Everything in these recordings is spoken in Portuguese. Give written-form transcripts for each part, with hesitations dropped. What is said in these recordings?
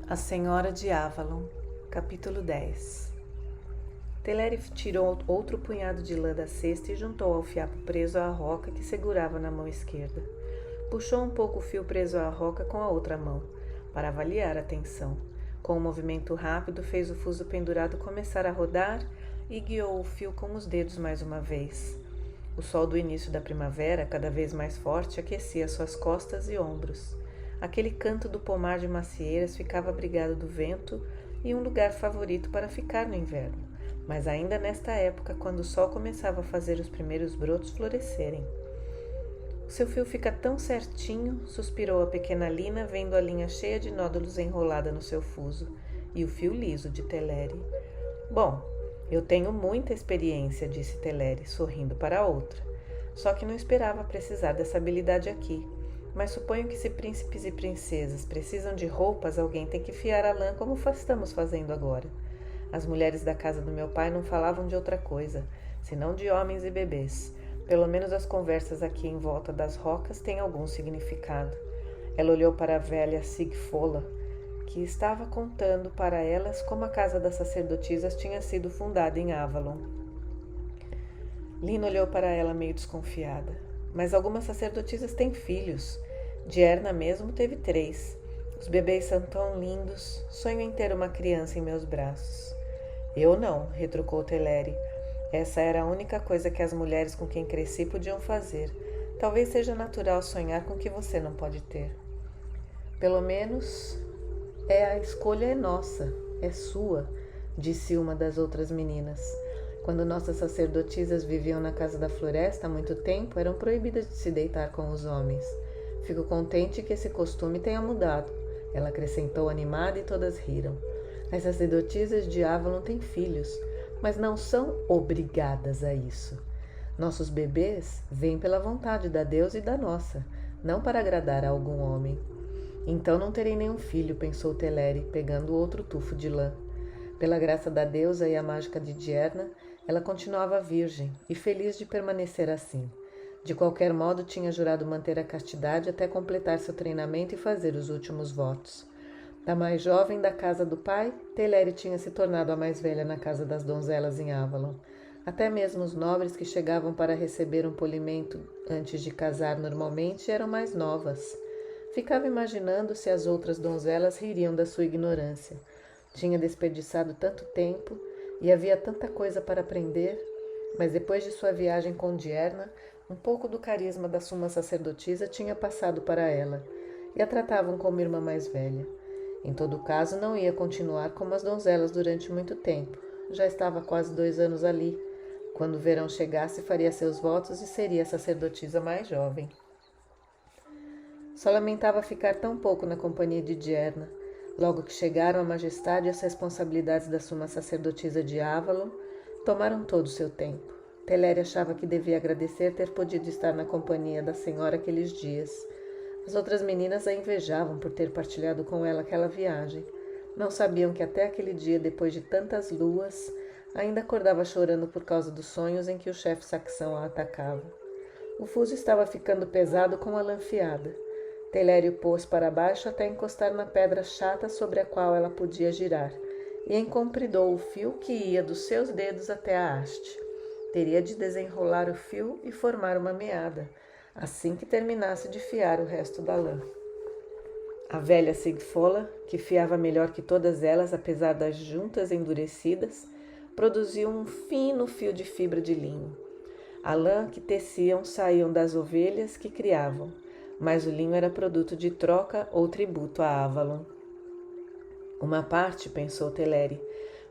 A Senhora de Avalon, capítulo 10. Teleri tirou outro punhado de lã da cesta e juntou ao fiapo preso à roca que segurava na mão esquerda. Puxou um pouco o fio preso à roca com a outra mão, para avaliar a tensão. Com um movimento rápido, fez o fuso pendurado começar a rodar e guiou o fio com os dedos mais uma vez. O sol do início da primavera, cada vez mais forte, aquecia suas costas e ombros. Aquele canto do pomar de macieiras ficava abrigado do vento e um lugar favorito para ficar no inverno, mas ainda nesta época, quando o sol começava a fazer os primeiros brotos florescerem. O seu fio fica tão certinho, suspirou a pequena Lina, vendo a linha cheia de nódulos enrolada no seu fuso, e o fio liso de Teleri. Bom, eu tenho muita experiência, disse Teleri, sorrindo para a outra. Só que não esperava precisar dessa habilidade aqui. Mas suponho que se príncipes e princesas precisam de roupas, alguém tem que fiar a lã como estamos fazendo agora. As mulheres da casa do meu pai não falavam de outra coisa, senão de homens e bebês. Pelo menos as conversas aqui em volta das rocas têm algum significado. Ela olhou para a velha Sigfola, que estava contando para elas como a casa das sacerdotisas tinha sido fundada em Avalon. Lina olhou para ela meio desconfiada. Mas algumas sacerdotisas têm filhos. Dierna mesmo teve 3. Os bebês são tão lindos. Sonho em ter uma criança em meus braços. Eu não, retrucou Teleri. Essa era a única coisa que as mulheres com quem cresci podiam fazer. Talvez seja natural sonhar com o que você não pode ter. Pelo menos a escolha é nossa, é sua, disse uma das outras meninas. Quando nossas sacerdotisas viviam na Casa da Floresta há muito tempo, eram proibidas de se deitar com os homens. Fico contente que esse costume tenha mudado, ela acrescentou animada e todas riram. As sacerdotisas de Avalon têm filhos, mas não são obrigadas a isso. Nossos bebês vêm pela vontade da deusa e da nossa, não para agradar a algum homem. Então não terei nenhum filho, pensou Teleri, pegando outro tufo de lã. Pela graça da deusa e a mágica de Dierna, ela continuava virgem e feliz de permanecer assim. De qualquer modo, tinha jurado manter a castidade até completar seu treinamento e fazer os últimos votos. Da mais jovem da casa do pai, Teleri tinha se tornado a mais velha na casa das donzelas em Avalon. Até mesmo os nobres que chegavam para receber um polimento antes de casar normalmente eram mais novas. Ficava imaginando se as outras donzelas ririam da sua ignorância. Tinha desperdiçado tanto tempo e havia tanta coisa para aprender, mas depois de sua viagem com Dierna, um pouco do carisma da suma sacerdotisa tinha passado para ela, e a tratavam como irmã mais velha. Em todo caso, não ia continuar como as donzelas durante muito tempo. Já estava quase 2 anos ali. Quando o verão chegasse, faria seus votos e seria a sacerdotisa mais jovem. Só lamentava ficar tão pouco na companhia de Dierna. Logo que chegaram a majestade e as responsabilidades da suma sacerdotisa de Avalon, tomaram todo o seu tempo. Teleri achava que devia agradecer ter podido estar na companhia da senhora aqueles dias. As outras meninas a invejavam por ter partilhado com ela aquela viagem. Não sabiam que até aquele dia, depois de tantas luas, ainda acordava chorando por causa dos sonhos em que o chefe saxão a atacava. O fuso estava ficando pesado com a lã afiada. Teleri o pôs para baixo até encostar na pedra chata sobre a qual ela podia girar, e encompridou o fio que ia dos seus dedos até a haste. Teria de desenrolar o fio e formar uma meada, assim que terminasse de fiar o resto da lã. A velha Sigfola, que fiava melhor que todas elas, apesar das juntas endurecidas, produziu um fino fio de fibra de linho. A lã que teciam saíam das ovelhas que criavam, mas o linho era produto de troca ou tributo a Avalon. Uma parte, pensou Teleri,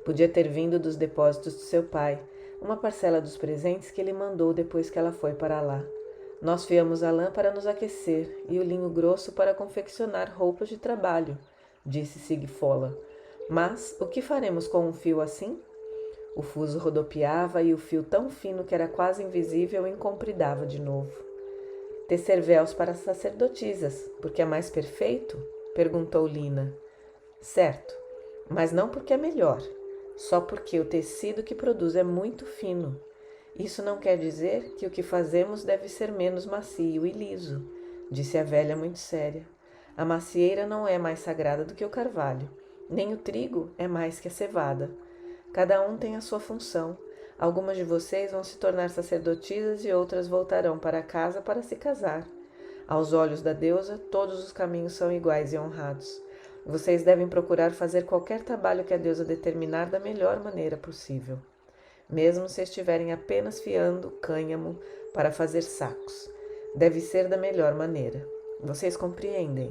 podia ter vindo dos depósitos de seu pai, uma parcela dos presentes que ele mandou depois que ela foi para lá. Nós fiamos a lã para nos aquecer e o linho grosso para confeccionar roupas de trabalho, disse Sigfola. Mas o que faremos com um fio assim? O fuso rodopiava e o fio tão fino que era quase invisível encompridava de novo. Tecer véus para sacerdotisas, porque é mais perfeito? Perguntou Lina. Certo, mas não porque é melhor, só porque o tecido que produz é muito fino. Isso não quer dizer que o que fazemos deve ser menos macio e liso, disse a velha muito séria. A macieira não é mais sagrada do que o carvalho. Nem o trigo é mais que a cevada. Cada um tem a sua função. Algumas de vocês vão se tornar sacerdotisas e outras voltarão para casa para se casar. Aos olhos da deusa, todos os caminhos são iguais e honrados. Vocês devem procurar fazer qualquer trabalho que a deusa determinar da melhor maneira possível. Mesmo se estiverem apenas fiando cânhamo para fazer sacos. Deve ser da melhor maneira. Vocês compreendem?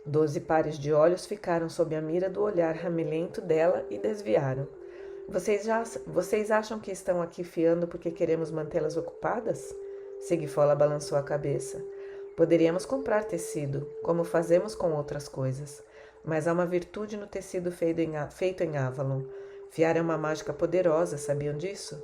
12 pares de olhos ficaram sob a mira do olhar ramelento dela e desviaram. Vocês acham que estão aqui fiando porque queremos mantê-las ocupadas? Sigfola balançou a cabeça. Poderíamos comprar tecido, como fazemos com outras coisas. Mas há uma virtude no tecido feito em Avalon. Fiar é uma mágica poderosa, sabiam disso?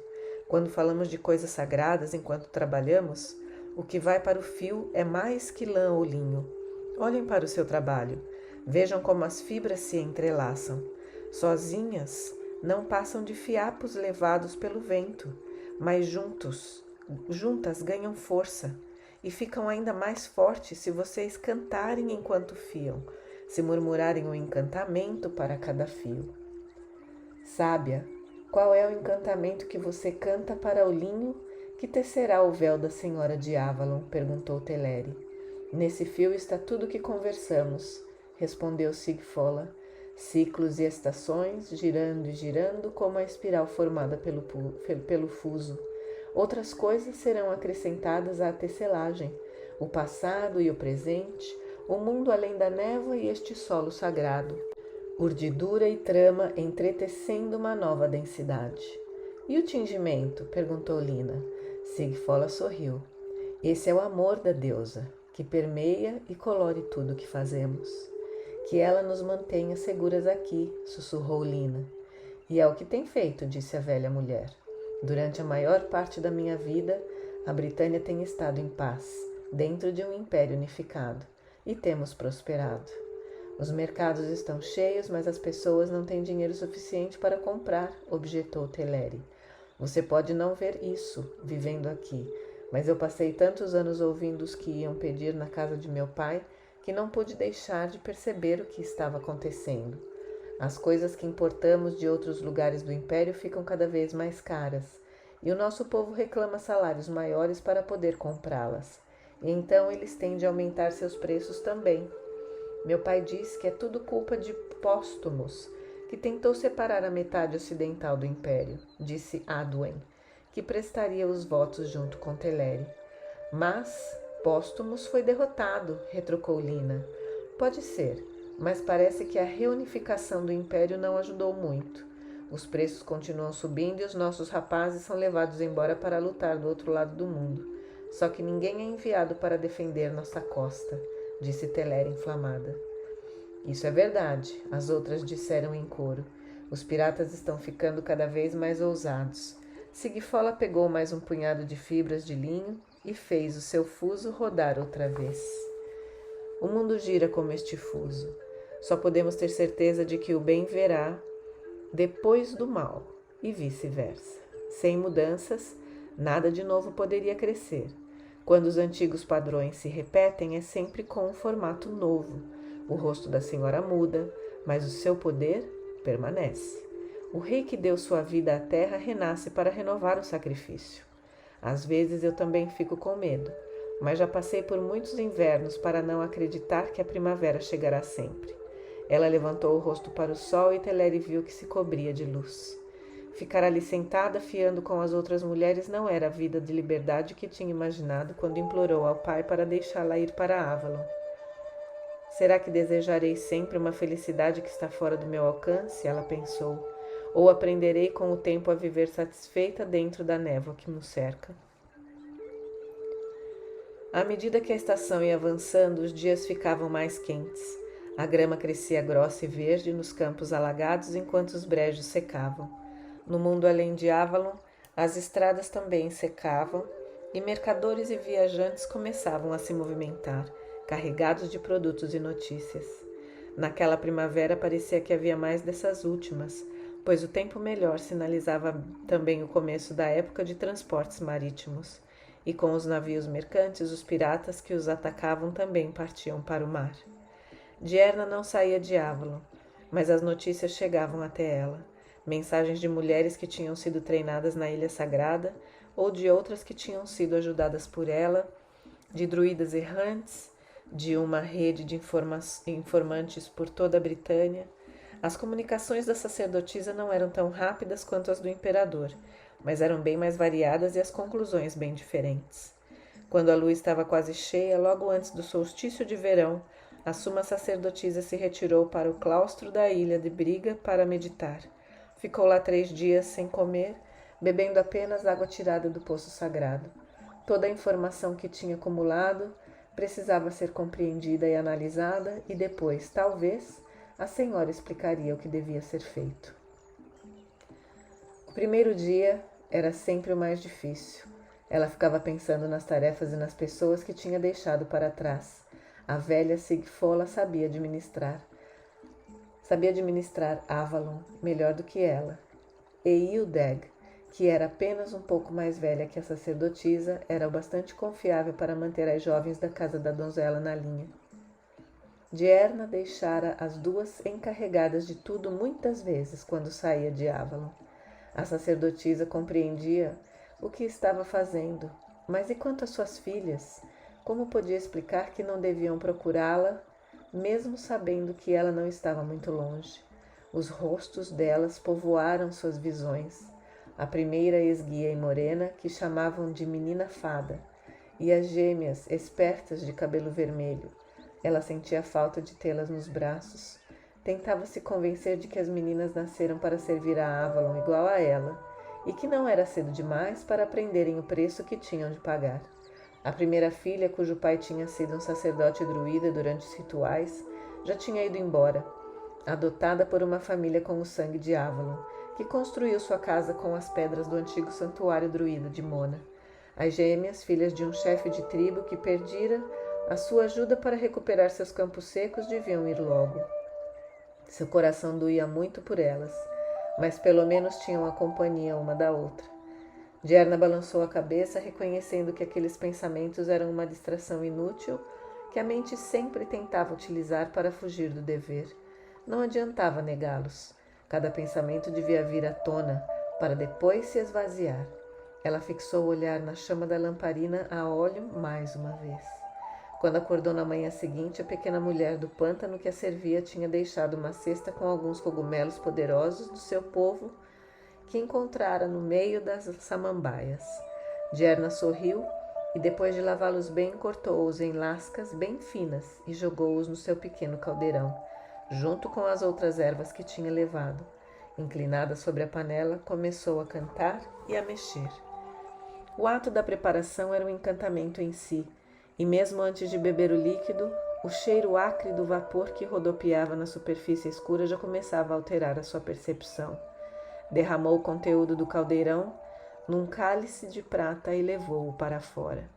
Quando falamos de coisas sagradas enquanto trabalhamos, o que vai para o fio é mais que lã ou linho. Olhem para o seu trabalho. Vejam como as fibras se entrelaçam. Sozinhas, não passam de fiapos levados pelo vento, mas juntas ganham força e ficam ainda mais fortes se vocês cantarem enquanto fiam, se murmurarem um encantamento para cada fio. Sábia, qual é o encantamento que você canta para o linho que tecerá o véu da Senhora de Avalon? Perguntou Teleri. Nesse fio está tudo o que conversamos, respondeu Sigfola. Ciclos e estações, girando e girando como a espiral formada pelo fuso. Outras coisas serão acrescentadas à tecelagem, o passado e o presente, o mundo além da névoa e este solo sagrado. Urdidura e trama entretecendo uma nova densidade. E o tingimento? Perguntou Lina. Sigfola sorriu. Esse é o amor da deusa, que permeia e colore tudo o que fazemos. Que ela nos mantenha seguras aqui, sussurrou Lina. E é o que tem feito, disse a velha mulher. Durante a maior parte da minha vida, a Britânia tem estado em paz, dentro de um império unificado, e temos prosperado. Os mercados estão cheios, mas as pessoas não têm dinheiro suficiente para comprar, objetou Teleri. Você pode não ver isso, vivendo aqui, mas eu passei tantos anos ouvindo os que iam pedir na casa de meu pai, que não pude deixar de perceber o que estava acontecendo. As coisas que importamos de outros lugares do império ficam cada vez mais caras, e o nosso povo reclama salários maiores para poder comprá-las. E então eles têm de aumentar seus preços também. Meu pai diz que é tudo culpa de Póstumos, que tentou separar a metade ocidental do império, disse Adwen, que prestaria os votos junto com Teleri. Mas Póstumos foi derrotado, retrucou Lina. Pode ser, mas parece que a reunificação do império não ajudou muito. Os preços continuam subindo e os nossos rapazes são levados embora para lutar do outro lado do mundo. Só que ninguém é enviado para defender nossa costa, disse Teleri inflamada. Isso é verdade, as outras disseram em coro. Os piratas estão ficando cada vez mais ousados. Sigfola pegou mais um punhado de fibras de linho e fez o seu fuso rodar outra vez. O mundo gira como este fuso. Só podemos ter certeza de que o bem virá depois do mal, e vice-versa. Sem mudanças, nada de novo poderia crescer. Quando os antigos padrões se repetem, é sempre com um formato novo. O rosto da senhora muda, mas o seu poder permanece. O rei que deu sua vida à terra renasce para renovar o sacrifício. Às vezes eu também fico com medo, mas já passei por muitos invernos para não acreditar que a primavera chegará sempre. Ela levantou o rosto para o sol e Teleri viu que se cobria de luz. Ficar ali sentada, fiando com as outras mulheres, não era a vida de liberdade que tinha imaginado quando implorou ao pai para deixá-la ir para Avalon. Será que desejarei sempre uma felicidade que está fora do meu alcance? Ela pensou. Ou aprenderei com o tempo a viver satisfeita dentro da névoa que nos cerca? À medida que a estação ia avançando, os dias ficavam mais quentes. A grama crescia grossa e verde nos campos alagados enquanto os brejos secavam. No mundo além de Avalon, as estradas também secavam e mercadores e viajantes começavam a se movimentar, carregados de produtos e notícias. Naquela primavera parecia que havia mais dessas últimas, pois o tempo melhor sinalizava também o começo da época de transportes marítimos, e com os navios mercantes, os piratas que os atacavam também partiam para o mar. Dierna não saía de Avalon. mas as notícias chegavam até ela. Mensagens de mulheres que tinham sido treinadas na Ilha Sagrada ou de outras que tinham sido ajudadas por ela, de druidas errantes, de uma rede de informantes por toda a Britânia. As comunicações da sacerdotisa não eram tão rápidas quanto as do imperador, mas eram bem mais variadas e as conclusões bem diferentes. Quando a lua estava quase cheia, logo antes do solstício de verão, a suma sacerdotisa se retirou para o claustro da ilha de Briga para meditar. Ficou lá 3 dias sem comer, bebendo apenas água tirada do poço sagrado. Toda a informação que tinha acumulado precisava ser compreendida e analisada, e depois, talvez, a senhora explicaria o que devia ser feito. O primeiro dia era sempre o mais difícil. Ela ficava pensando nas tarefas e nas pessoas que tinha deixado para trás. A velha Sigfola sabia administrar Avalon melhor do que ela. E Ildeg, que era apenas um pouco mais velha que a sacerdotisa, era o bastante confiável para manter as jovens da casa da donzela na linha. Diarna deixara as duas encarregadas de tudo muitas vezes quando saía de Avalon. A sacerdotisa compreendia o que estava fazendo, mas e quanto às suas filhas? Como podia explicar que não deviam procurá-la, mesmo sabendo que ela não estava muito longe? Os rostos delas povoaram suas visões. A primeira esguia e morena, que chamavam de menina fada, e as gêmeas espertas de cabelo vermelho. Ela sentia falta de tê-las nos braços. Tentava se convencer de que as meninas nasceram para servir a Avalon igual a ela, e que não era cedo demais para aprenderem o preço que tinham de pagar. A primeira filha, cujo pai tinha sido um sacerdote druida durante os rituais, já tinha ido embora, adotada por uma família com o sangue de Avalon, que construiu sua casa com as pedras do antigo santuário druida de Mona. As gêmeas, filhas de um chefe de tribo que perdira a sua ajuda para recuperar seus campos secos, deviam ir logo. Seu coração doía muito por elas, mas pelo menos tinham a companhia uma da outra. Diarna balançou a cabeça, reconhecendo que aqueles pensamentos eram uma distração inútil que a mente sempre tentava utilizar para fugir do dever. Não adiantava negá-los. Cada pensamento devia vir à tona, para depois se esvaziar. Ela fixou o olhar na chama da lamparina a óleo mais uma vez. Quando acordou na manhã seguinte, a pequena mulher do pântano que a servia tinha deixado uma cesta com alguns cogumelos poderosos do seu povo que encontrara no meio das samambaias. Diarna sorriu e, depois de lavá-los bem, cortou-os em lascas bem finas e jogou-os no seu pequeno caldeirão, junto com as outras ervas que tinha levado. Inclinada sobre a panela, começou a cantar e a mexer. O ato da preparação era um encantamento em si, e mesmo antes de beber o líquido, o cheiro acre do vapor que rodopiava na superfície escura já começava a alterar a sua percepção. Derramou o conteúdo do caldeirão num cálice de prata e levou-o para fora.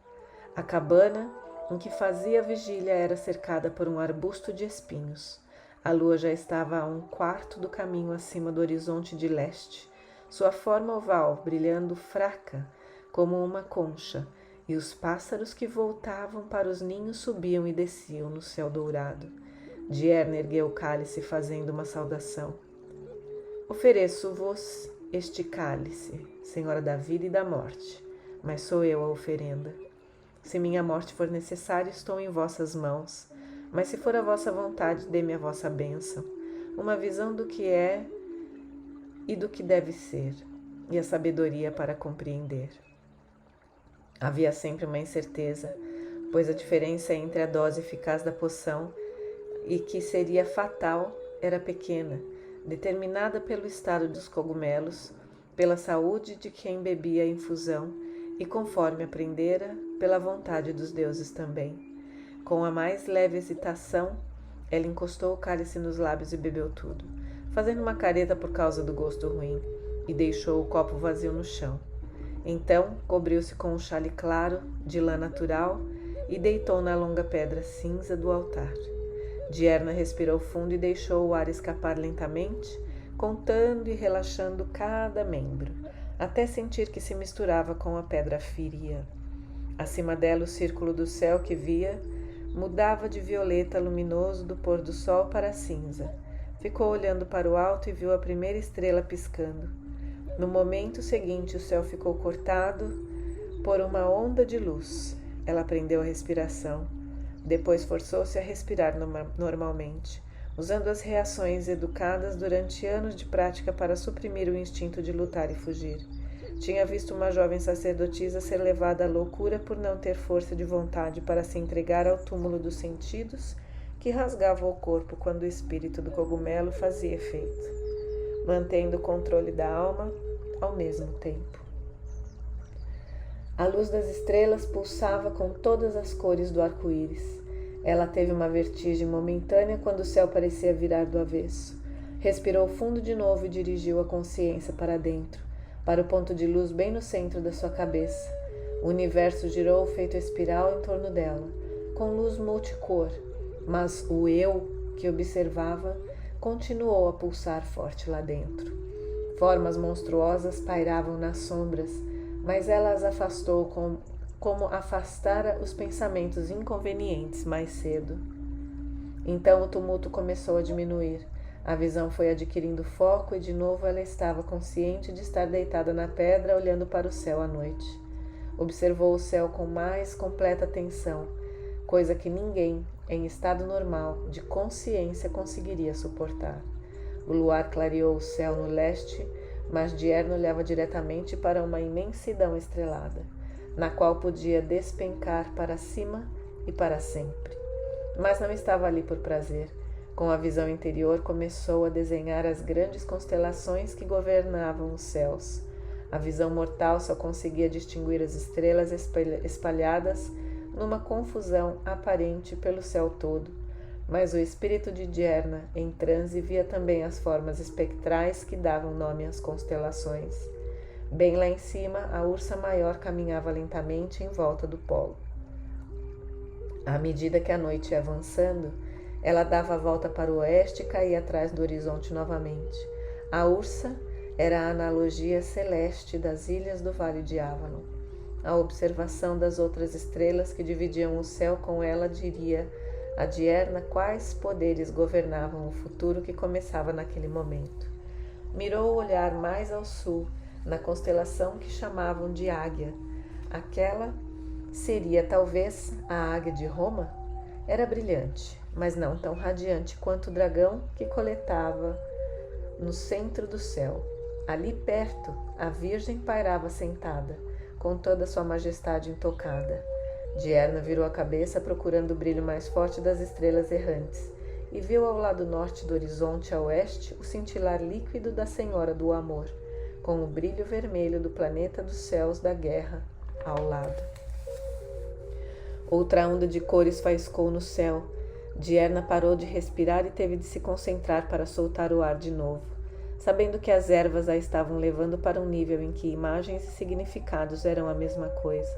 A cabana em que fazia vigília era cercada por um arbusto de espinhos. A lua já estava a 1/4 do caminho acima do horizonte de leste, sua forma oval brilhando fraca como uma concha, e os pássaros que voltavam para os ninhos subiam e desciam no céu dourado. Diarna ergueu o cálice fazendo uma saudação. Ofereço-vos este cálice, Senhora da vida e da morte, mas sou eu a oferenda. Se minha morte for necessária, estou em vossas mãos, mas se for a vossa vontade, dê-me a vossa bênção, uma visão do que é e do que deve ser, e a sabedoria para compreender. Havia sempre uma incerteza, pois a diferença entre a dose eficaz da poção e que seria fatal era pequena, determinada pelo estado dos cogumelos, pela saúde de quem bebia a infusão e, conforme aprendera, pela vontade dos deuses também. Com a mais leve hesitação, ela encostou o cálice nos lábios e bebeu tudo, fazendo uma careta por causa do gosto ruim, e deixou o copo vazio no chão. Então, cobriu-se com um xale claro, de lã natural, e deitou na longa pedra cinza do altar. Diarna respirou fundo e deixou o ar escapar lentamente, contando e relaxando cada membro, até sentir que se misturava com a pedra fria. Acima dela, o círculo do céu que via mudava de violeta luminoso do pôr do sol para cinza, Ficou olhando para o alto e viu a primeira estrela piscando. No momento seguinte, o céu ficou cortado por uma onda de luz. Ela prendeu a respiração. Depois forçou-se a respirar normalmente, usando as reações educadas durante anos de prática para suprimir o instinto de lutar e fugir. Tinha visto uma jovem sacerdotisa ser levada à loucura por não ter força de vontade para se entregar ao túmulo dos sentidos que rasgava o corpo quando o espírito do cogumelo fazia efeito, mantendo o controle da alma ao mesmo tempo. A luz das estrelas pulsava com todas as cores do arco-íris. Ela teve uma vertigem momentânea quando o céu parecia virar do avesso. Respirou fundo de novo e dirigiu a consciência para dentro, para o ponto de luz bem no centro da sua cabeça. O universo girou feito espiral em torno dela, com luz multicor, mas o eu que observava continuou a pulsar forte lá dentro. Formas monstruosas pairavam nas sombras, mas ela as afastou como afastara os pensamentos inconvenientes mais cedo. Então o tumulto começou a diminuir. A visão foi adquirindo foco e de novo ela estava consciente de estar deitada na pedra olhando para o céu à noite. Observou o céu com mais completa atenção, coisa que ninguém, em estado normal de consciência, conseguiria suportar. O luar clareou o céu no leste, mas Dierno olhava diretamente para uma imensidão estrelada, na qual podia despencar para cima e para sempre. Mas não estava ali por prazer. Com a visão interior, começou a desenhar as grandes constelações que governavam os céus. A visão mortal só conseguia distinguir as estrelas espalhadas numa confusão aparente pelo céu todo. Mas o espírito de Dierna, em transe, via também as formas espectrais que davam nome às constelações. Bem lá em cima, a ursa maior caminhava lentamente em volta do polo. À medida que a noite ia avançando, ela dava a volta para o oeste e caía atrás do horizonte novamente. A ursa era a analogia celeste das ilhas do Vale de Avalon. A observação das outras estrelas que dividiam o céu com ela diria a Dierna quais poderes governavam o futuro que começava naquele momento. Mirou o olhar mais ao sul, na constelação que chamavam de Águia. Aquela seria talvez a Águia de Roma? Era brilhante, mas não tão radiante quanto o dragão que coletava no centro do céu. Ali perto, a Virgem pairava sentada, com toda sua majestade intocada. Dierna virou a cabeça procurando o brilho mais forte das estrelas errantes e viu ao lado norte do horizonte a oeste o cintilar líquido da Senhora do Amor, com o brilho vermelho do planeta dos céus da guerra ao lado. Outra onda de cores faiscou no céu. Dierna parou de respirar e teve de se concentrar para soltar o ar de novo, sabendo que as ervas a estavam levando para um nível em que imagens e significados eram a mesma coisa.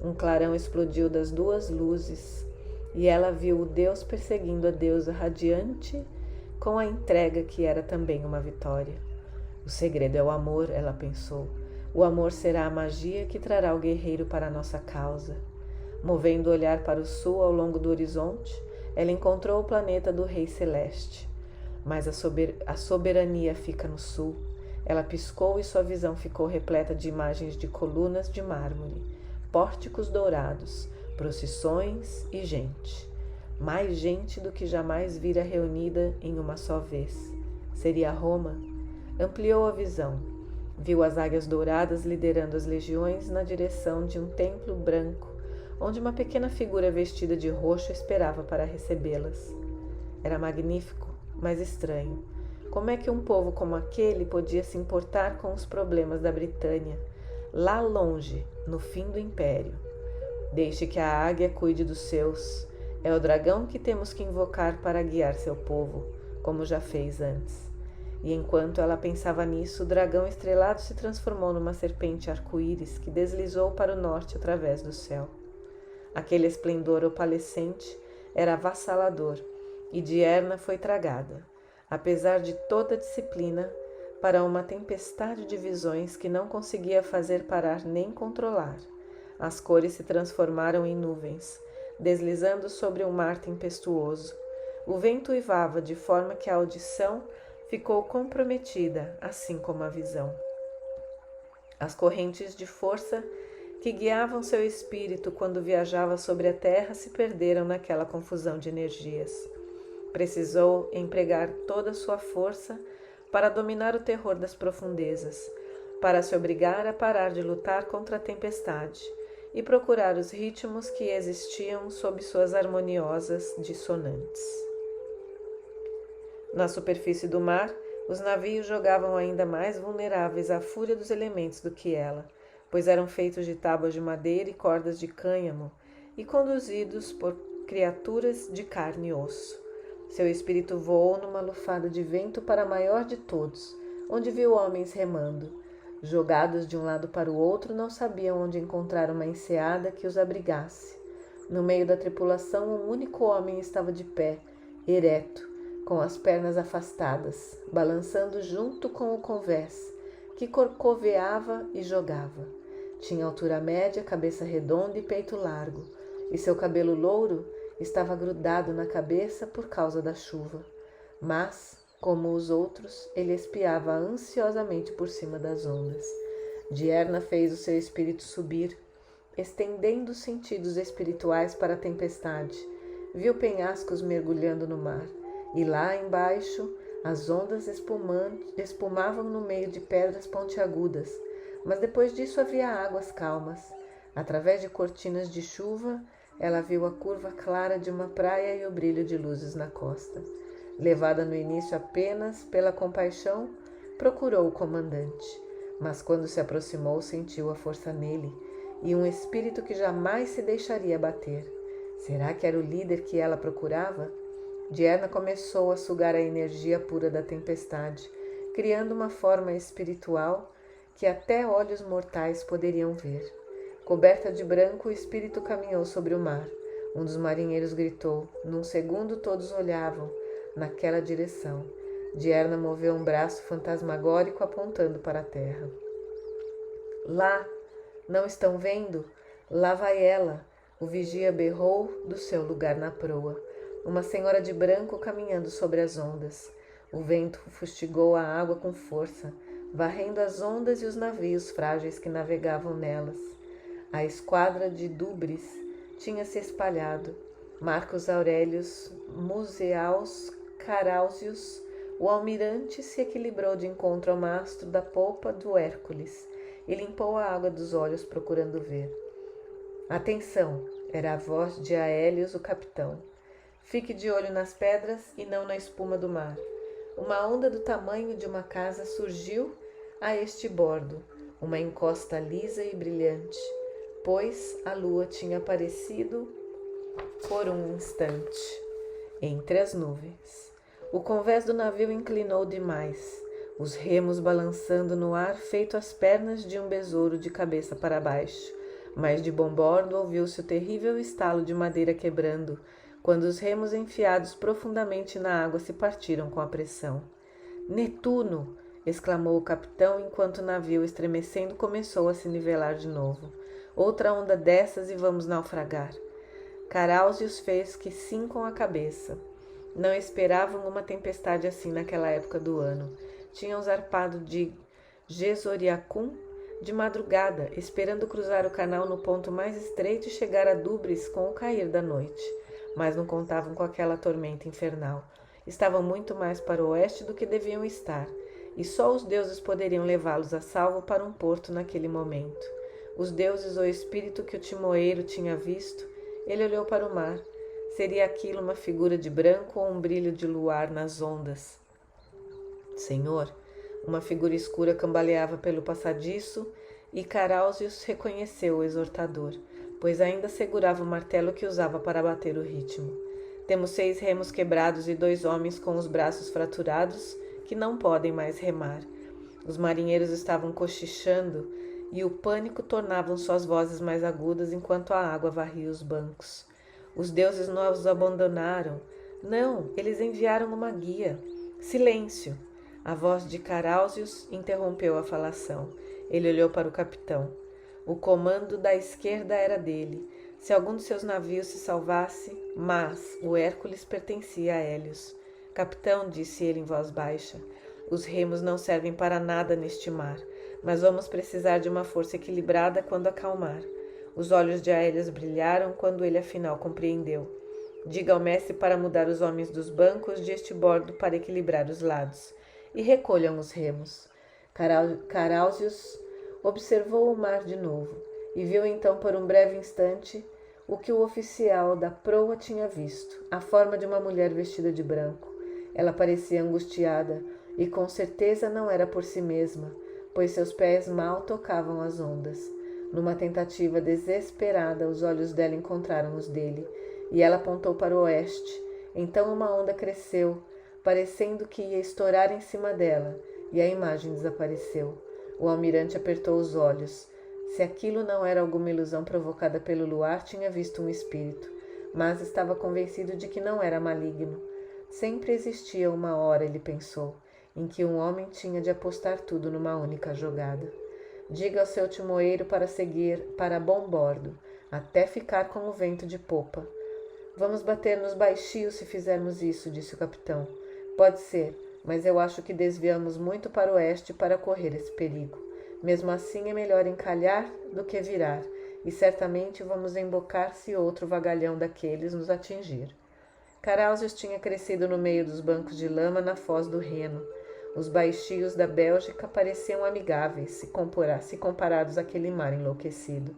Um clarão explodiu das duas luzes e ela viu o Deus perseguindo a deusa radiante com a entrega que era também uma vitória. O segredo é o amor, ela pensou. O amor será a magia que trará o guerreiro para a nossa causa. Movendo o olhar para o sul ao longo do horizonte, ela encontrou o planeta do Rei Celeste. Mas a soberania fica no sul. Ela piscou e sua visão ficou repleta de imagens de colunas de mármore, pórticos dourados, procissões e gente. Mais gente do que jamais vira reunida em uma só vez. Seria Roma? Ampliou a visão. Viu as águias douradas liderando as legiões na direção de um templo branco, onde uma pequena figura vestida de roxo esperava para recebê-las. Era magnífico, mas estranho. Como é que um povo como aquele podia se importar com os problemas da Britânia, lá longe, no fim do império? Deixe que a águia cuide dos seus. É o dragão que temos que invocar para guiar seu povo, como já fez antes. E enquanto ela pensava nisso, o dragão estrelado se transformou numa serpente arco-íris que deslizou para o norte através do céu. Aquele esplendor opalescente era avassalador, e Dierna foi tragada, apesar de toda a disciplina, para uma tempestade de visões que não conseguia fazer parar nem controlar. As cores se transformaram em nuvens, deslizando sobre um mar tempestuoso. O vento uivava de forma que a audição ficou comprometida, assim como a visão. As correntes de força que guiavam seu espírito quando viajava sobre a terra se perderam naquela confusão de energias. Precisou empregar toda a sua força para dominar o terror das profundezas, para se obrigar a parar de lutar contra a tempestade e procurar os ritmos que existiam sob suas harmoniosas dissonantes. Na superfície do mar, os navios jogavam ainda mais vulneráveis à fúria dos elementos do que ela, pois eram feitos de tábuas de madeira e cordas de cânhamo e conduzidos por criaturas de carne e osso. Seu espírito voou numa lufada de vento para a maior de todos, onde viu homens remando. Jogados de um lado para o outro, não sabiam onde encontrar uma enseada que os abrigasse. No meio da tripulação, um único homem estava de pé, ereto, com as pernas afastadas, balançando junto com o convés, que corcoveava e jogava. Tinha altura média, cabeça redonda e peito largo, e seu cabelo louro estava grudado na cabeça por causa da chuva. Mas, como os outros, ele espiava ansiosamente por cima das ondas. Diurna fez o seu espírito subir, estendendo os sentidos espirituais para a tempestade. Viu penhascos mergulhando no mar, e lá embaixo as ondas espumavam no meio de pedras pontiagudas, mas depois disso havia águas calmas. Através de cortinas de chuva, ela viu a curva clara de uma praia e o brilho de luzes na costa. Levada no início apenas pela compaixão, procurou o comandante, mas quando se aproximou sentiu a força nele e um espírito que jamais se deixaria abater. Será que era o líder que ela procurava? Diurna começou a sugar a energia pura da tempestade, criando uma forma espiritual que até olhos mortais poderiam ver. Coberta de branco, o espírito caminhou sobre o mar. Um dos marinheiros gritou. Num segundo, todos olhavam naquela direção. Diurna moveu um braço fantasmagórico apontando para a terra. Lá, não estão vendo? Lá vai ela, o vigia berrou do seu lugar na proa. Uma senhora de branco caminhando sobre as ondas. O vento fustigou a água com força, varrendo as ondas e os navios frágeis que navegavam nelas. A esquadra de Dubris tinha se espalhado. Marcos Aurelius Museaus Carausius, o almirante, se equilibrou de encontro ao mastro da polpa do Hércules e limpou a água dos olhos procurando ver. Atenção! Era a voz de Aélios, o capitão. Fique de olho nas pedras e não na espuma do mar. Uma onda do tamanho de uma casa surgiu a este bordo, uma encosta lisa e brilhante, pois a lua tinha aparecido por um instante entre as nuvens. O convés do navio inclinou demais, os remos balançando no ar feito as pernas de um besouro de cabeça para baixo, mas de bom bordo ouviu-se o terrível estalo de madeira quebrando, quando os remos enfiados profundamente na água se partiram com a pressão. Netuno! Exclamou o capitão enquanto o navio, estremecendo, começou a se nivelar de novo. Outra onda dessas e vamos naufragar. Carausius fez que sim com a cabeça. Não esperavam uma tempestade assim naquela época do ano. Tinham zarpado de Gesoriacum de madrugada, esperando cruzar o canal no ponto mais estreito e chegar a Dubris com o cair da noite. Mas não contavam com aquela tormenta infernal. Estavam muito mais para o oeste do que deviam estar, e só os deuses poderiam levá-los a salvo para um porto naquele momento. Os deuses ou espírito que o timoeiro tinha visto, ele olhou para o mar. Seria aquilo uma figura de branco ou um brilho de luar nas ondas? Senhor, uma figura escura cambaleava pelo passadiço e Carausius reconheceu o exortador, pois ainda segurava o martelo que usava para bater o ritmo. Temos 6 remos quebrados e 2 homens com os braços fraturados que não podem mais remar. Os marinheiros estavam cochichando e o pânico tornavam suas vozes mais agudas enquanto a água varria os bancos. Os deuses nos abandonaram. Não, eles enviaram uma guia. Silêncio! A voz de Carausius interrompeu a falação. Ele olhou para o capitão. O comando da esquerda era dele. se algum de seus navios se salvasse, mas o Hércules pertencia a Hélios. Capitão, disse ele em voz baixa, os remos não servem para nada neste mar, mas vamos precisar de uma força equilibrada quando acalmar. Os olhos de Aélios brilharam quando ele afinal compreendeu. Diga ao mestre para mudar os homens dos bancos de este bordo para equilibrar os lados, e recolham os remos. Caráusios observou o mar de novo, e viu então por um breve instante o que o oficial da proa tinha visto, a forma de uma mulher vestida de branco. Ela parecia angustiada, e com certeza não era por si mesma, pois seus pés mal tocavam as ondas. Numa tentativa desesperada, os olhos dela encontraram os dele, e ela apontou para o oeste. Então uma onda cresceu, parecendo que ia estourar em cima dela, e a imagem desapareceu. O almirante apertou os olhos. Se aquilo não era alguma ilusão provocada pelo luar, tinha visto um espírito, mas estava convencido de que não era maligno. Sempre existia uma hora, ele pensou, em que um homem tinha de apostar tudo numa única jogada. Diga ao seu timoeiro para seguir para bom bordo, até ficar com o vento de popa. Vamos bater nos baixios se fizermos isso, disse o capitão. Pode ser, mas eu acho que desviamos muito para o oeste para correr esse perigo. Mesmo assim é melhor encalhar do que virar, e certamente vamos embocar se outro vagalhão daqueles nos atingir. Caráusios tinha crescido no meio dos bancos de lama na foz do Reno. Os baixios da Bélgica pareciam amigáveis, se comparados àquele mar enlouquecido.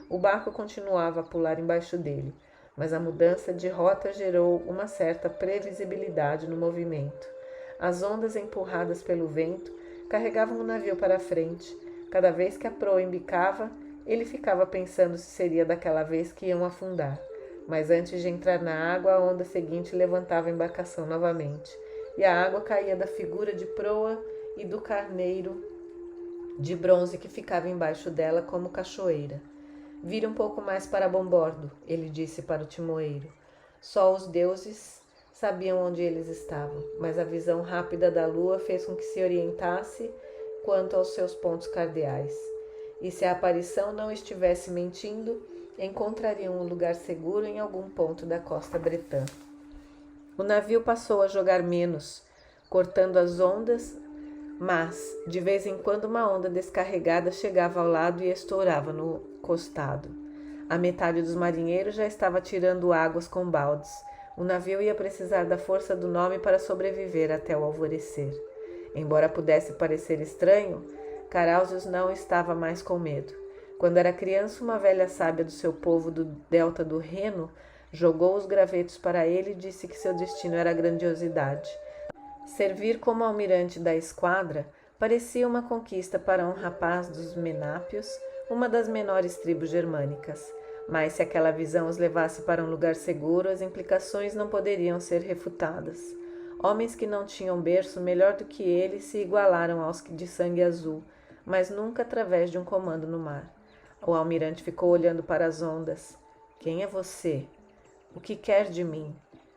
O barco continuava a pular embaixo dele, mas a mudança de rota gerou uma certa previsibilidade no movimento. As ondas empurradas pelo vento carregavam o navio para a frente. Cada vez que a proa embicava, ele ficava pensando se seria daquela vez que iam afundar. Mas antes de entrar na água, a onda seguinte levantava a embarcação novamente, e a água caía da figura de proa e do carneiro de bronze que ficava embaixo dela como cachoeira. Vire um pouco mais para bom bordo, ele disse para o timoeiro. Só os deuses sabiam onde eles estavam, mas a visão rápida da lua fez com que se orientasse quanto aos seus pontos cardeais. E se a aparição não estivesse mentindo, encontrariam um lugar seguro em algum ponto da costa bretã. O navio passou a jogar menos, cortando as ondas, mas, de vez em quando, uma onda descarregada chegava ao lado e estourava no costado. A metade dos marinheiros já estava tirando águas com baldes. O navio ia precisar da força do nome para sobreviver até o alvorecer. Embora pudesse parecer estranho, Caráusios não estava mais com medo. Quando era criança, uma velha sábia do seu povo do delta do Reno jogou os gravetos para ele e disse que seu destino era a grandiosidade. Servir como almirante da esquadra parecia uma conquista para um rapaz dos Menápios, uma das menores tribos germânicas. Mas se aquela visão os levasse para um lugar seguro, as implicações não poderiam ser refutadas. Homens que não tinham berço melhor do que ele se igualaram aos de sangue azul, mas nunca através de um comando no mar. O almirante ficou olhando para as ondas. — Quem é você? O que quer de mim?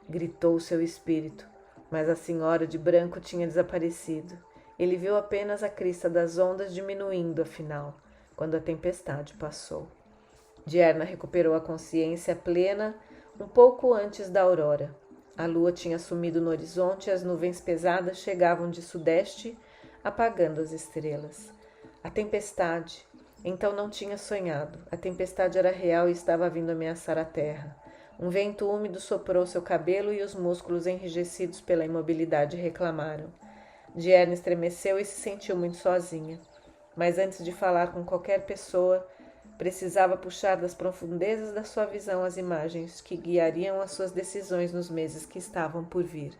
Gritou seu espírito. Mas a senhora de branco tinha desaparecido. Ele viu apenas a crista das ondas diminuindo, afinal, quando a tempestade passou. Diarna recuperou a consciência plena um pouco antes da aurora. A lua tinha sumido no horizonte e as nuvens pesadas chegavam de sudeste, apagando as estrelas. A tempestade. Então não tinha sonhado. A tempestade era real e estava vindo ameaçar a terra. Um vento úmido soprou seu cabelo e os músculos enrijecidos pela imobilidade reclamaram. Diarna estremeceu e se sentiu muito sozinha. Mas antes de falar com qualquer pessoa, precisava puxar das profundezas da sua visão as imagens que guiariam as suas decisões nos meses que estavam por vir.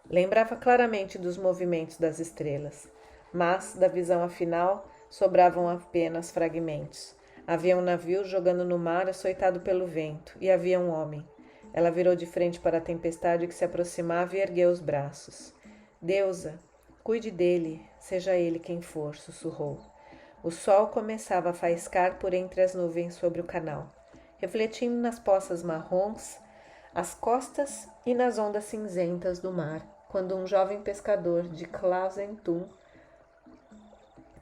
Lembrava claramente dos movimentos das estrelas, mas, da visão afinal, sobravam apenas fragmentos. Havia um navio jogando no mar açoitado pelo vento, e havia um homem. Ela virou de frente para a tempestade que se aproximava e ergueu os braços. — Deusa, cuide dele, seja ele quem for, sussurrou. O sol começava a faiscar por entre as nuvens sobre o canal, refletindo nas poças marrons, as costas e nas ondas cinzentas do mar, quando um jovem pescador de Clausentum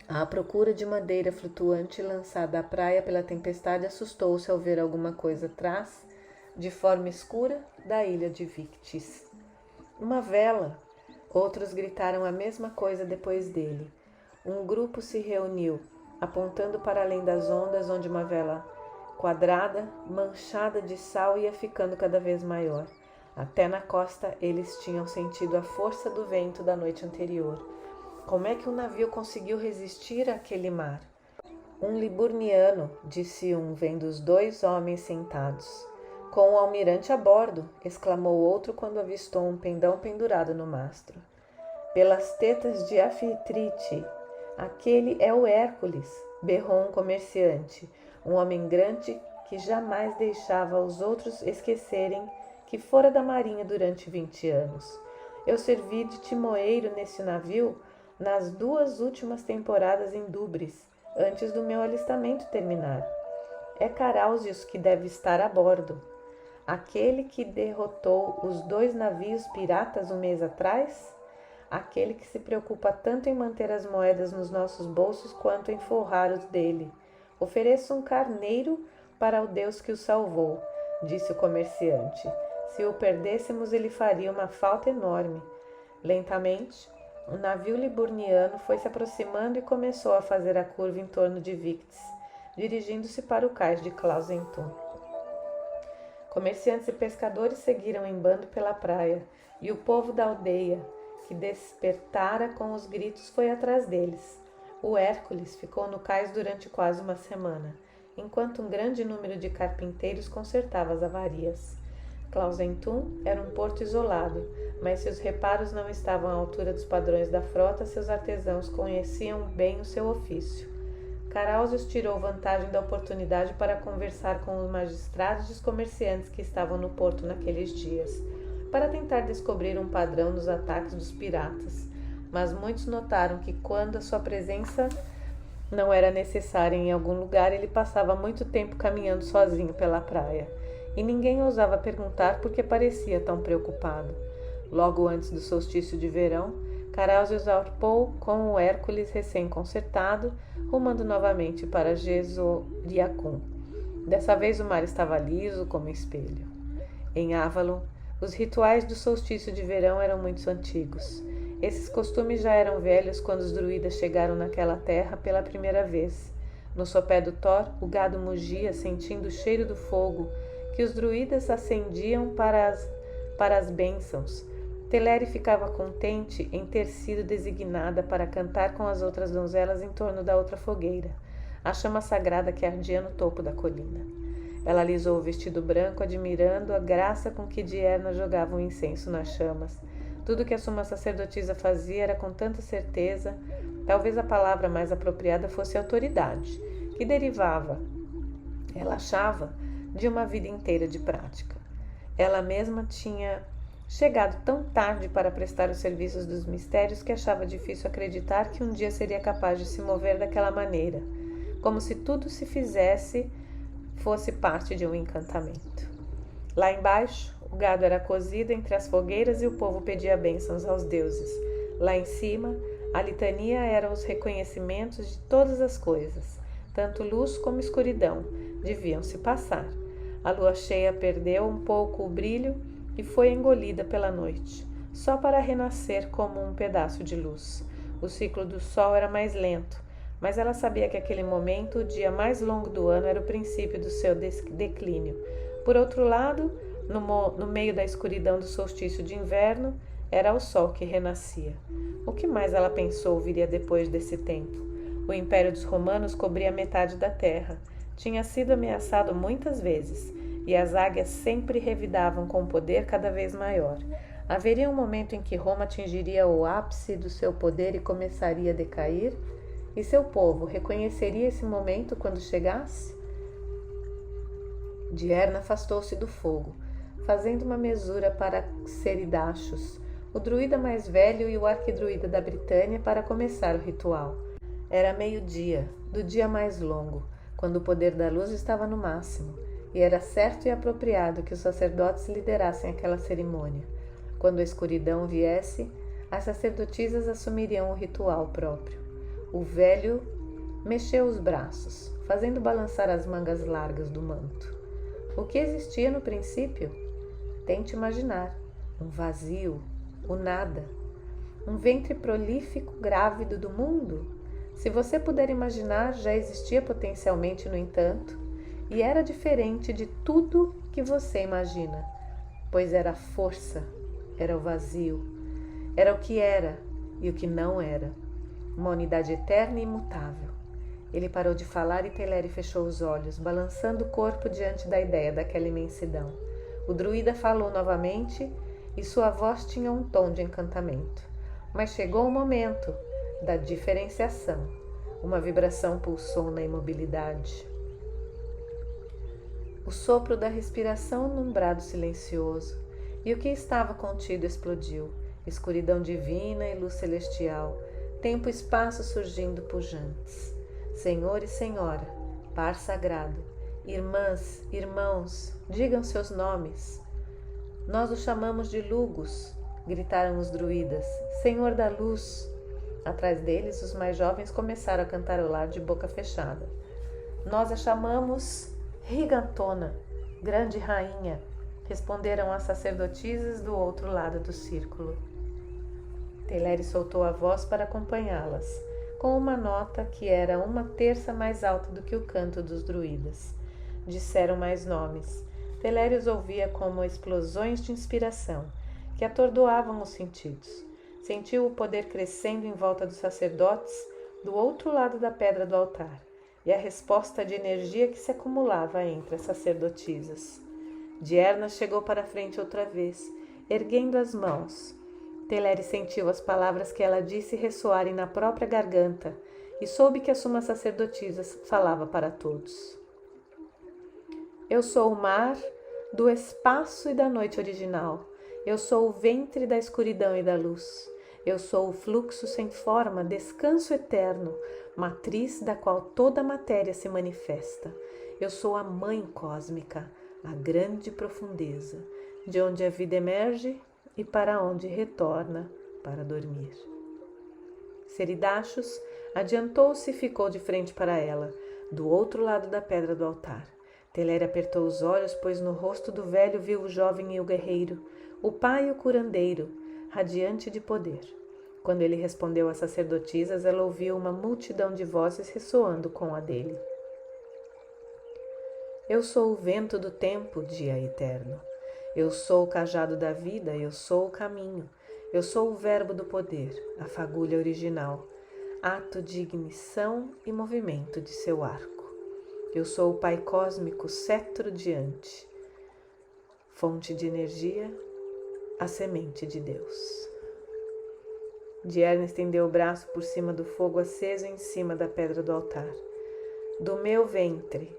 À procura de madeira flutuante lançada à praia pela tempestade, assustou-se ao ver alguma coisa atrás, de forma escura, da ilha de Victis. Uma vela! Outros gritaram a mesma coisa depois dele. Um grupo se reuniu, apontando para além das ondas, onde uma vela quadrada, manchada de sal, ia ficando cada vez maior. Até na costa eles tinham sentido a força do vento da noite anterior. Como é que um navio conseguiu resistir àquele mar? Um liburniano, disse um, vendo os dois homens sentados. Com o almirante a bordo, exclamou outro quando avistou um pendão pendurado no mastro. Pelas tetas de Afitrite, aquele é o Hércules, berrou um comerciante, um homem grande que jamais deixava os outros esquecerem que fora da marinha durante 20 anos. Eu servi de timoeiro nesse navio nas 2 últimas temporadas em Dubris, antes do meu alistamento terminar. É Carausius que deve estar a bordo. Aquele que derrotou os 2 navios piratas um mês atrás? Aquele que se preocupa tanto em manter as moedas nos nossos bolsos quanto em forrar os dele. Ofereço um carneiro para o Deus que o salvou, disse o comerciante. Se o perdêssemos, ele faria uma falta enorme. Lentamente, o navio liburniano foi se aproximando e começou a fazer a curva em torno de Victis, dirigindo-se para o cais de Clausentum. Comerciantes e pescadores seguiram em bando pela praia, e o povo da aldeia, que despertara com os gritos, foi atrás deles. O Hércules ficou no cais durante quase uma semana, enquanto um grande número de carpinteiros consertava as avarias. Clausentum era um porto isolado, mas se os reparos não estavam à altura dos padrões da frota, seus artesãos conheciam bem o seu ofício. Carausius tirou vantagem da oportunidade para conversar com os magistrados e os comerciantes que estavam no porto naqueles dias, para tentar descobrir um padrão nos ataques dos piratas, mas muitos notaram que quando a sua presença não era necessária em algum lugar, ele passava muito tempo caminhando sozinho pela praia, e ninguém ousava perguntar por que parecia tão preocupado. Logo antes do solstício de verão, Carausius zarpou com o Hércules recém-consertado, rumando novamente para Gesoriacum. Dessa vez o mar estava liso como espelho. Em Avalon, os rituais do solstício de verão eram muito antigos. Esses costumes já eram velhos quando os druidas chegaram naquela terra pela primeira vez. No sopé do Thor, o gado mugia, sentindo o cheiro do fogo que os druidas acendiam para as bênçãos. Teleri ficava contente em ter sido designada para cantar com as outras donzelas em torno da outra fogueira, a chama sagrada que ardia no topo da colina. Ela alisou o vestido branco, admirando a graça com que Diurna jogava um incenso nas chamas. Tudo que a suma sacerdotisa fazia era com tanta certeza, talvez a palavra mais apropriada fosse autoridade, que derivava, ela achava, de uma vida inteira de prática. Ela mesma tinha chegado tão tarde para prestar os serviços dos mistérios que achava difícil acreditar que um dia seria capaz de se mover daquela maneira, como se tudo se fizesse fosse parte de um encantamento. Lá embaixo, o gado era cozido entre as fogueiras e o povo pedia bênçãos aos deuses. Lá em cima, a litania era os reconhecimentos de todas as coisas, tanto luz como escuridão, deviam se passar. A lua cheia perdeu um pouco o brilho e foi engolida pela noite, só para renascer como um pedaço de luz. O ciclo do sol era mais lento, mas ela sabia que aquele momento, o dia mais longo do ano, era o princípio do seu declínio. Por outro lado, no meio da escuridão do solstício de inverno, era o sol que renascia. O que mais ela pensou viria depois desse tempo? O império dos romanos cobria metade da terra. Tinha sido ameaçado muitas vezes, e as águias sempre revidavam com um poder cada vez maior. Haveria um momento em que Roma atingiria o ápice do seu poder e começaria a decair? E seu povo reconheceria esse momento quando chegasse? Diurna afastou-se do fogo, fazendo uma mesura para Seridachos, o druida mais velho e o arquidruida da Britânia, para começar o ritual. Era meio-dia, do dia mais longo, quando o poder da luz estava no máximo, e era certo e apropriado que os sacerdotes liderassem aquela cerimônia. Quando a escuridão viesse, as sacerdotisas assumiriam o ritual próprio. O velho mexeu os braços, fazendo balançar as mangas largas do manto. O que existia no princípio? Tente imaginar. Um vazio, o nada. Um ventre prolífico, grávido do mundo? Se você puder imaginar, já existia potencialmente, no entanto, e era diferente de tudo que você imagina, pois era a força, era o vazio, era o que era e o que não era, uma unidade eterna e imutável. Ele parou de falar e Teleri fechou os olhos, balançando o corpo diante da ideia daquela imensidão. O druida falou novamente e sua voz tinha um tom de encantamento. Mas chegou o momento da diferenciação. Uma vibração pulsou na imobilidade. O sopro da respiração num brado silencioso, e o que estava contido explodiu. Escuridão divina e luz celestial, tempo e espaço surgindo pujantes. Senhor e senhora, par sagrado, irmãs, irmãos, digam seus nomes. Nós o chamamos de Lugos, gritaram os druidas. Senhor da luz. Atrás deles, os mais jovens começaram a cantarolar de boca fechada. Nós a chamamos Rigantona, grande rainha, responderam as sacerdotisas do outro lado do círculo. Teleri soltou a voz para acompanhá-las, com uma nota que era 1/3 mais alta do que o canto dos druidas. Disseram mais nomes. Teleri os ouvia como explosões de inspiração, que atordoavam os sentidos. Sentiu o poder crescendo em volta dos sacerdotes do outro lado da pedra do altar, e a resposta de energia que se acumulava entre as sacerdotisas. Dierna chegou para a frente outra vez, erguendo as mãos. Teleri sentiu as palavras que ela disse ressoarem na própria garganta e soube que a suma sacerdotisa falava para todos. Eu sou o mar do espaço e da noite original. Eu sou o ventre da escuridão e da luz. Eu sou o fluxo sem forma, descanso eterno, matriz da qual toda a matéria se manifesta. Eu sou a mãe cósmica, a grande profundeza, de onde a vida emerge e para onde retorna para dormir. Seridachos adiantou-se e ficou de frente para ela, do outro lado da pedra do altar. Teleri apertou os olhos, pois no rosto do velho viu o jovem e o guerreiro, o pai e o curandeiro, radiante de poder. Quando ele respondeu às sacerdotisas, ela ouviu uma multidão de vozes ressoando com a dele. Eu sou o vento do tempo, dia eterno. Eu sou o cajado da vida, eu sou o caminho. Eu sou o verbo do poder, a fagulha original, ato de ignição e movimento de seu arco. Eu sou o Pai cósmico, cetro diante, fonte de energia, a semente de Deus. Dierna estendeu o braço por cima do fogo aceso em cima da pedra do altar. Do meu ventre,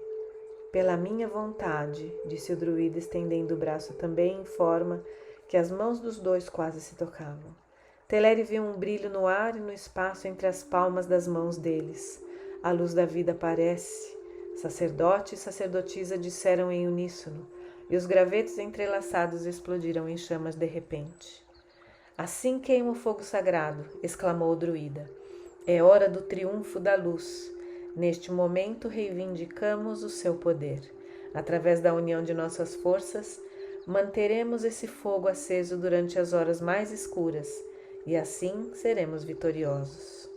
pela minha vontade, disse o druida, estendendo o braço também em forma que as mãos dos dois quase se tocavam. Teleri viu um brilho no ar e no espaço entre as palmas das mãos deles. A luz da vida aparece. Sacerdote e sacerdotisa disseram em uníssono, e os gravetos entrelaçados explodiram em chamas de repente. Assim queima o fogo sagrado, exclamou o druida. É hora do triunfo da luz. Neste momento reivindicamos o seu poder. Através da união de nossas forças, manteremos esse fogo aceso durante as horas mais escuras, e assim seremos vitoriosos.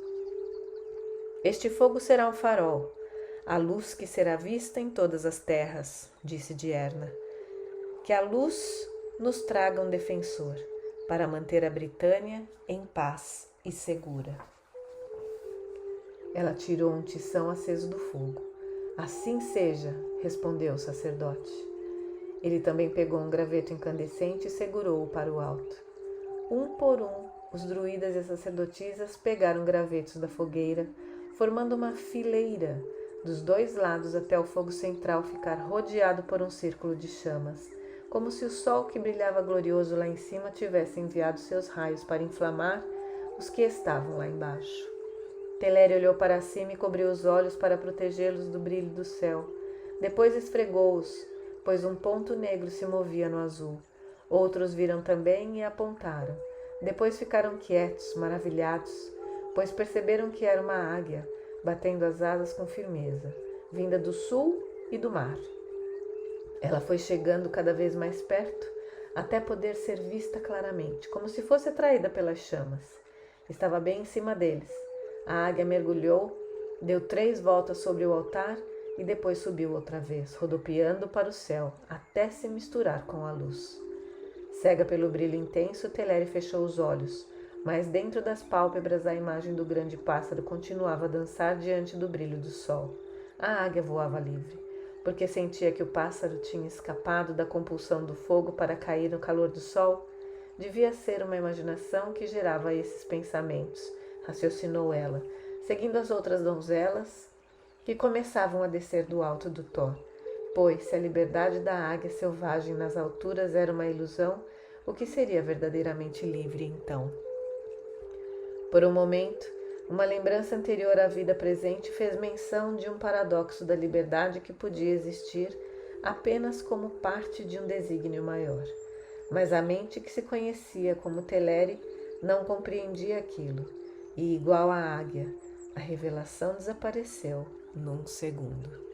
Este fogo será um farol, a luz que será vista em todas as terras, disse Dierna. Que a luz nos traga um defensor, para manter a Britânia em paz e segura. Ela tirou um tição aceso do fogo. Assim seja, respondeu o sacerdote. Ele também pegou um graveto incandescente e segurou-o para o alto. Um por um, os druidas e as sacerdotisas pegaram gravetos da fogueira, formando uma fileira dos dois lados até o fogo central ficar rodeado por um círculo de chamas, como se o sol que brilhava glorioso lá em cima tivesse enviado seus raios para inflamar os que estavam lá embaixo. Teleri olhou para cima e cobriu os olhos para protegê-los do brilho do céu. Depois esfregou-os, pois um ponto negro se movia no azul. Outros viram também e apontaram. Depois ficaram quietos, maravilhados, pois perceberam que era uma águia, batendo as asas com firmeza, vinda do sul e do mar. Ela foi chegando cada vez mais perto, até poder ser vista claramente, como se fosse atraída pelas chamas. Estava bem em cima deles. A águia mergulhou, deu 3 voltas sobre o altar e depois subiu outra vez, rodopiando para o céu, até se misturar com a luz. Cega pelo brilho intenso, Teleri fechou os olhos, mas dentro das pálpebras a imagem do grande pássaro continuava a dançar diante do brilho do sol. A águia voava livre, porque sentia que o pássaro tinha escapado da compulsão do fogo para cair no calor do sol. Devia ser uma imaginação que gerava esses pensamentos, raciocinou ela, seguindo as outras donzelas que começavam a descer do alto do Thor. Pois, se a liberdade da águia selvagem nas alturas era uma ilusão, o que seria verdadeiramente livre então? Por um momento, uma lembrança anterior à vida presente fez menção de um paradoxo da liberdade que podia existir apenas como parte de um desígnio maior. Mas a mente que se conhecia como Teleri não compreendia aquilo, e igual à águia, a revelação desapareceu num segundo.